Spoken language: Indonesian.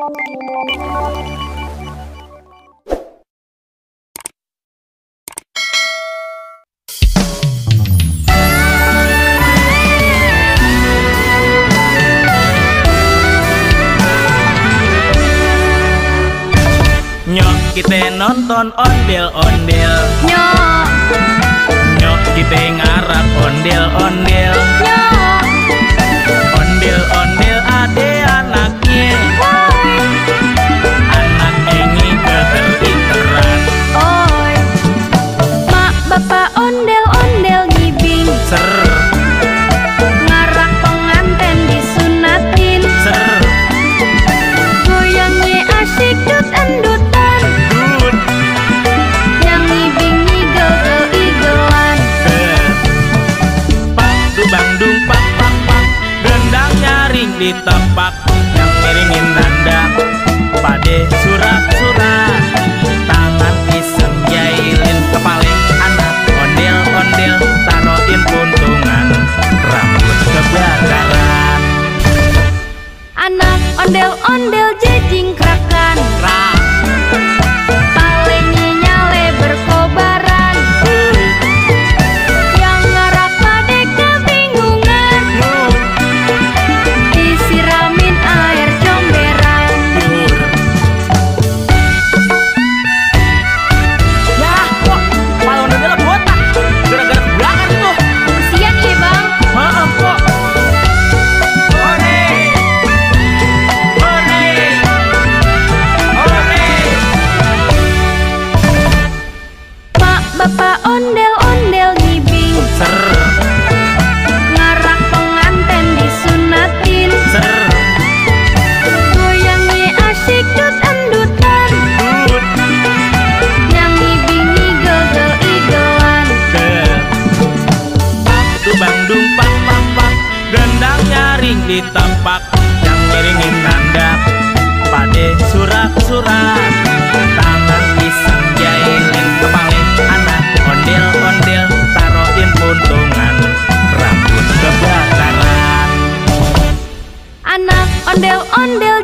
Nyok kita nonton ondel-ondel, nyok kita ngarap ondel-ondel, ondel-ondel ade anaknya, anak engi keter-iteran. Oi, mak bapak ondel-ondel ngibing, Ser, ngarak penganten disunatin, ser, goyangnya asyik dut endutan, dut, yang ngibing ngigel ke-igelan. pak, dubang-dung, pak, pak, pak, gendang nyaring ditepak, yang miringin nanda, pade surat-surat, tangan iseng jailin kepale, anak ondel-ondel, taroin puntungan, rambut kebakaran. Anak ondel-ondel jejing krakan, Rak, palenya nyale berkobaran, yang ngarap pade kebingungan, nur, disiramin air comberan. nur. Yah, kok kepala ondel-ondel botak, gara-gara kebakar tuh. Kesian ya bang, Maaf kok. Ore, ore, ore. mak bapak ondel-ondel ngibing, Ser, ngarak penganten disunatin, ser, goyangnya asyik dut endutan, dut, yang ngibing ngigel ke-igelan. ke. Pak, dubang-dung, pak, pak, pak, gendang nyaring ditepak, yang miringin nanda, pade surat-surat, tangan iseng jailin kepale, anak ondel-ondel, taroin puntungan, rambut kebakaran. Anak ondel-ondel